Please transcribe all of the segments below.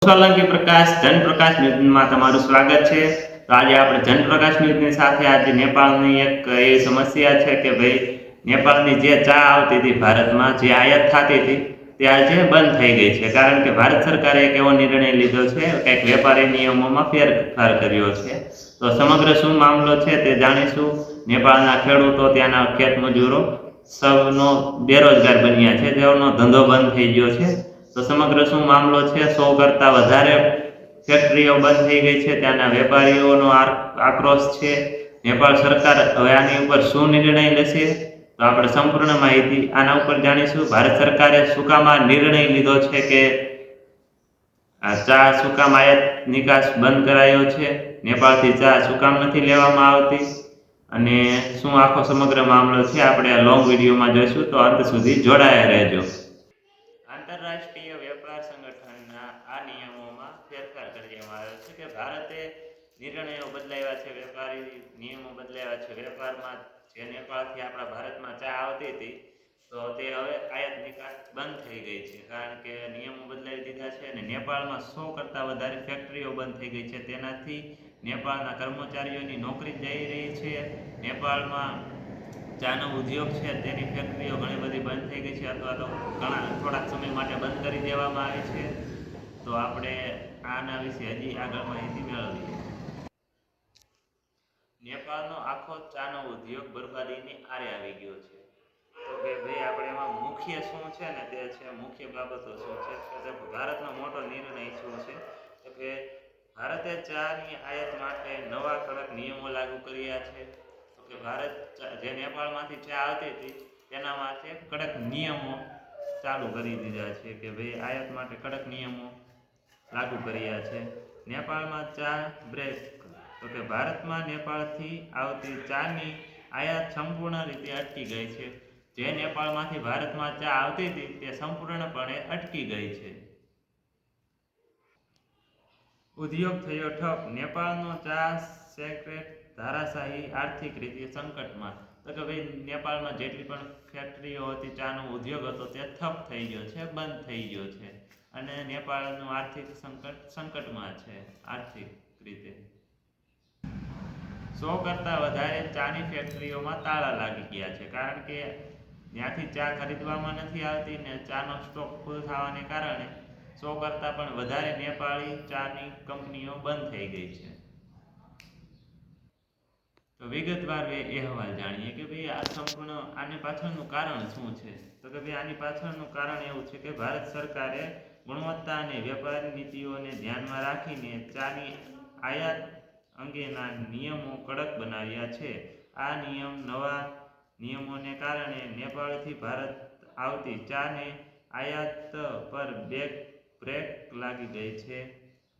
સોલંકી પ્રકાશ જનપ્રકાશ ન્યૂઝમાં તમારું સ્વાગત છે। તો આજે આપણે જનપ્રકાશ ન્યૂઝની સાથે આજે નેપાળની એક એવી સમસ્યા છે કે ભાઈ નેપાળની જે ચા આવતી હતી ભારતમાં જે આયાત થતી હતી તે આજે બંધ થઈ ગઈ છે, કારણ કે ભારત સરકારે એક એવો નિર્ણય લીધો છે, કંઈક વેપારી નિયમોમાં ફેરફાર કર્યો છે। તો સમગ્ર શું મામલો છે તે જાણીશું। નેપાળના ખેડૂતો, ત્યાંના ખેત મજૂરો સૌનો બેરોજગાર બન્યા છે, જેઓનો ધંધો બંધ થઈ ગયો છે। તો સમગ્ર શું મામલો છે? 100 કરતાં વધારે ફેક્ટરીઓ બંધ થઈ ગઈ છે, ત્યાંના વેપારીઓનો આક્રોશ છે। નેપાળ સરકાર હવે આની ઉપર શું નિર્ણય લેશે, તો આપણે સંપૂર્ણ માહિતી આના ઉપર જાણીશું। ભારત સરકારે શું કામ આ નિર્ણય લીધો છે કે આ ચા શું કામ આયાત નિકાસ બંધ કરાયો છે, નેપાળથી ચા શું કામ નથી લેવામાં આવતી, અને શું આખો સમગ્ર મામલો છે આપણે આ લોંગ વિડીયોમાં જોઈશું, તો અંત સુધી જોડાયા રહેજો। આંતરરાષ્ટ્રીય વેપાર સંગઠનના આ નિયમોમાં ફેરફાર કરવામાં આવ્યો છે કે ભારતે નિર્ણયો બદલાવ્યા છે, વેપારી નિયમો બદલાવ્યા છે। વેપારમાં જે નેપાળથી આપણા ભારતમાં ચા આવતી હતી તો તે હવે આયાત નિકાસ બંધ થઈ ગઈ છે, કારણ કે નિયમો બદલાવી દીધા છે અને નેપાળમાં 100 કરતાં વધારે ફેક્ટરીઓ બંધ થઈ ગઈ છે। તેનાથી નેપાળના કર્મચારીઓની નોકરી જઈ રહી છે। નેપાળમાં ચાનો ઉદ્યોગ છે તેની ફેક્ટરીઓ ઘણી બધી બંધ થઈ ગઈ છે, અથવા તો થોડાક સમય માટે બંધ કરી દેવામાં આવી છે। તો આપણે આના વિશે હજી આગળ માહિતી મેળવીએ। નેપાળનો આખો ચાનો ઉદ્યોગ બરબાદીની આરે આવી ગયો છે। તો કે ભાઈ આપણે એમાં મુખ્ય શું છે ને તે છે, મુખ્ય બાબતો શું છે કે ભારતનો મોટો નિર્ણય શું છે કે ભારતે ચાની આયાત માટે નવા કડક નિયમો લાગુ કર્યા છે। તો કે ભારત જે નેપાળમાંથી ચા આવતી હતી તેના માટે કડક નિયમો ચાલુ કરી દીધા છે કે ભાઈ આયાત માટે કડક નિયમો લાગુ કર્યા છે। નેપાળમાં ચા બ્રેક, તો કે ભારતમાં નેપાળથી આવતી ચાની આયાત સંપૂર્ણ રીતે અટકી ગઈ છે। જે નેપાળમાંથી ભારતમાં ચા આવતી હતી તે સંપૂર્ણપણે અટકી ગઈ છે। ઉદ્યોગ થયો ઠપ, નેપાળનો ચા સેક્રેટ ધારાશાહી આર્થિક રીતે સંકટમાં। તો કે ભાઈ નેપાળમાં જેટલી પણ ફેક્ટરીઓ હતી, ચાનો ઉદ્યોગ હતો તે ઠપ થઈ ગયો છે, બંધ થઈ ગયો છે, અને નેપાળનું આર્થિક સંકટમાં છે આર્થિક રીતે। 100 કરતાં વધારે ચાની ફેક્ટરીઓમાં તાળા લાગી ગયા છે, કારણ કે ત્યાંથી ચા ખરીદવામાં નથી આવતી ને ચાનો સ્ટોક ફૂલ થવાને કારણે 100 કરતાં પણ વધારે નેપાળી ચાની કંપનીઓ બંધ થઈ ગઈ છે। તો વિગતવાર અહેવાલ જાણીએ કે ભાઈ આ સંપૂર્ણ આની પાછળનું કારણ શું છે। તો કે ભાઈ આની પાછળનું કારણ એવું છે કે ભારત સરકારે ગુણવત્તા અને વેપારી નીતિઓને ધ્યાનમાં રાખીને ચાની આયાત અંગેના નિયમો કડક બનાવ્યા છે। આ નવા નિયમોને કારણે નેપાળથી ભારત આવતી ચાને આયાત પર બ્રેક લાગી ગઈ છે।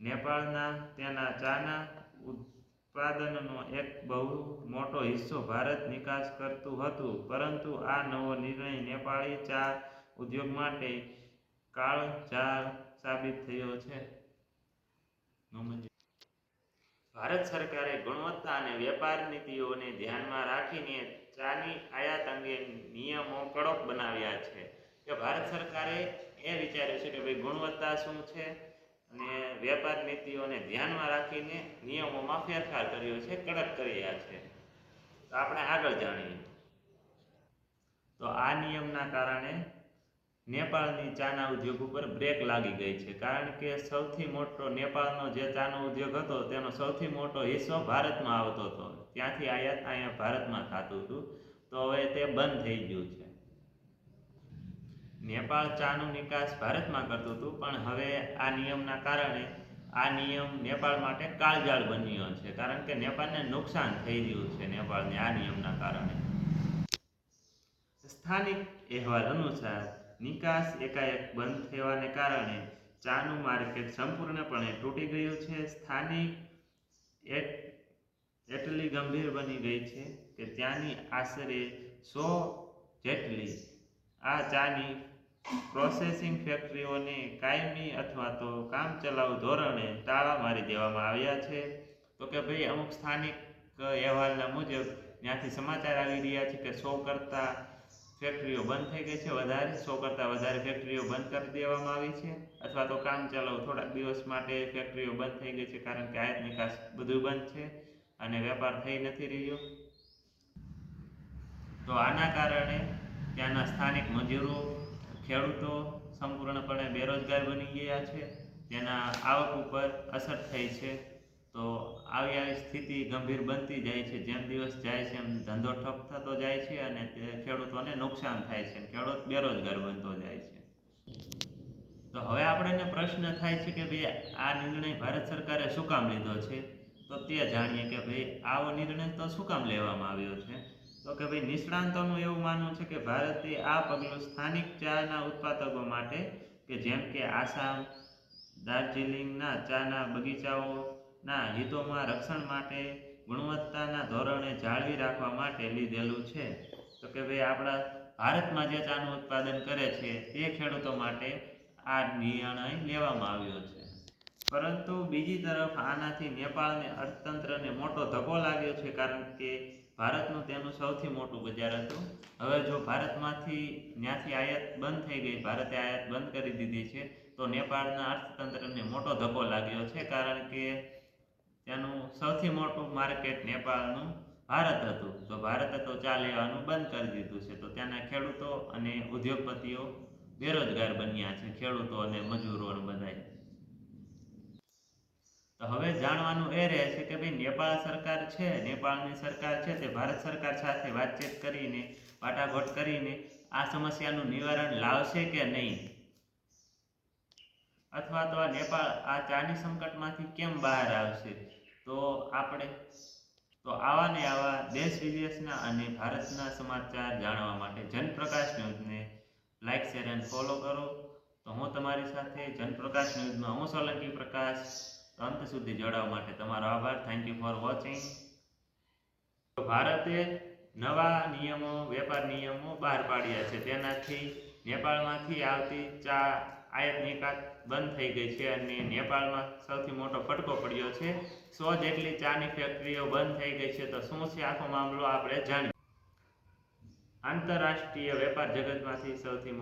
નેપાળના તેના ચાના ઉત્પાદનનો એક બહુ મોટો હિસ્સો ભારત નિકાસ કરતું હતું, પરંતુ આ નવો નિર્ણય નેપાળી ચા ઉદ્યોગ માટે કાળઝાળ સાબિત થયો છે। ભારત સરકારે ગુણવત્તા અને વેપાર નીતિઓને ધ્યાનમાં રાખીને ચાની આયાત અંગે નિયમો કડક બનાવ્યા છે। કે ભારત સરકારે એ વિચાર્યું છે કે ભાઈ ગુણવત્તા શું છે અને વેપાર નીતિઓને ધ્યાનમાં રાખીને નિયમોમાં ફેરફાર કર્યો છે, કડક કર્યા છે। તો આપણે આગળ જાણીએ તો આ નિયમના કારણે નેપાળની ચાના ઉદ્યોગ ઉપર બ્રેક લાગી ગઈ છે, કારણ કે સૌથી મોટો નેપાળનો જે ચાનો ઉદ્યોગ હતો તેનો સૌથી મોટો હિસ્સો ભારતમાં આવતો હતો, ત્યાંથી આયાત અહીંયા ભારતમાં થતું હતું, તો હવે તે બંધ થઈ ગયું છે। નેપાળ ચાનો નિકાસ ભારતમાં કરતું હતું, પણ હવે આ નિયમના કારણે આ નિયમ નેપાળ માટે કાળઝાળ બન્યો છે, કારણ કે નેપાળને નુકસાન થઈ રહ્યું છે નેપાળને આ નિયમના કારણે। સ્થાનિક અહેવાલ અનુસાર નિકાસ એકાએક બંધ થવાને કારણે ચાનું માર્કેટ સંપૂર્ણપણે તૂટી ગયું છે। સ્થાનિક એટલી ગંભીર બની ગઈ છે કે ત્યાંની આશરે 100 જેટલી આ ચાની પ્રોસેસિંગ ફેક્ટરીઓને કાયમી અથવા તો કામચલાઉ ધોરણે તાળા મારી દેવામાં આવ્યા છે। તો કે ભાઈ અમુક સ્થાનિક અહેવાલના મુજબ ત્યાંથી સમાચાર આવી રહ્યા છે કે 100 કરતાં ફેક્ટરીઓ બંધ થઈ ગઈ છે, વધારે 100 કરતાં વધારે ફેક્ટરીઓ બંધ કરી દેવામાં આવી છે, અથવા તો કામ ચાલુ થોડાક દિવસ માટે ફેક્ટરીઓ બંધ થઈ ગઈ છે, કારણ કે આયાત નિકાસ બધું બંધ છે અને વેપાર થઈ નથી રહ્યો. તો આના કારણે ત્યાંના સ્થાનિક મજૂરો, ખેડૂતો સંપૂર્ણપણે બેરોજગાર બની ગયા છે, તેના આવક ઉપર અસર થઈ છે. તો આવી સ્થિતિ ગંભીર બનતી જાય છે. જેમ દિવસ જાય છે એમ ધંધો ઠપ થતો જાય છે અને તે ખેડૂતોને નુકસાન થાય છે, ખેડૂત બેરોજગાર બનતો જાય છે. તો હવે આપણને પ્રશ્ન થાય છે કે ભાઈ આ નિર્ણય ભારત સરકારે શું કામ લીધો છે? તો તે જાણીએ કે ભાઈ આવો નિર્ણય તો શું કામ લેવામાં આવ્યો છે? તો કે ભાઈ નિષ્ણાંતોનું એવું માનવું છે કે ભારતે આ પગલું સ્થાનિક ચાના ઉત્પાદકો માટે, કે જેમ કે આસામ, દાર્જિલિંગના ચાના બગીચાઓના હિતોમાં રક્ષણ માટે ગુણવત્તાના ધોરણે જાળવી રાખવા માટે લીધેલું છે. તો કે ભાઈ આપણા ભારતમાં જે ચાનું ઉત્પાદન કરે છે તે ખેડૂતો માટે આ નિર્ણય લેવામાં આવ્યો છે. પરંતુ બીજી તરફ આનાથી નેપાળને અર્થતંત્રને મોટો ધક્કો લાગ્યો છે, કારણ કે ભારતનું તેનું સૌથી મોટું બજાર હતું. હવે જો ભારતમાંથી ત્યાંથી આયાત બંધ થઈ ગઈ, ભારતે આયાત બંધ કરી દીધી છે, તો નેપાળના અર્થતંત્રને મોટો ધક્કો લાગ્યો છે, કારણ કે તેનું સૌથી મોટું માર્કેટ નેપાળનું ભારત હતું. તો ભારતે તો ચા લેવાનું બંધ કરી દીધું છે, તો ત્યાંના ખેડૂતો અને ઉદ્યોગપતિઓ બેરોજગાર બન્યા છે, ખેડૂતો અને મજૂરો બધાય. તો હવે જાણવાનું એ રહે છે કે ભાઈ નેપાળની સરકાર છે તે ભારત સરકાર સાથે વાતચીત કરીને, વાટાઘાટ કરીને આ સમસ્યાનું નિવારણ લાવશે કે નહીં, અથવા તો નેપાળ આ ચાની સંકટમાંથી કેમ બહાર આવશે. તો આવા ને આવા દેશ વિદેશના અને ભારતના સમાચાર જાણવા માટે જનપ્રકાશ ન્યૂઝને લાઈક, શેર અને ફોલો કરો. તો હું તમારી સાથે જનપ્રકાશ ન્યૂઝમાં હું સોલંકી પ્રકાશ અંત સુધી જોડાવા માટે તમારો આભાર. Thank you for watching. ભારતે નવા વેપાર નિયમો બહાર પાડ્યા છે, તેનાથી નેપાળમાંથી આવતી ચા આયાત નિકાસ બંધ થઈ ગઈ છે અને નેપાળમાં સૌથી મોટો ફટકો પડ્યો છે. 100 જેટલી ચાની ફેક્ટરીઓ બંધ થઈ ગઈ છે. તો શું છે આખો મામલો આપણે જાણીએ. આંતરરાષ્ટ્રીય વેપાર જગતમાંથી સૌથી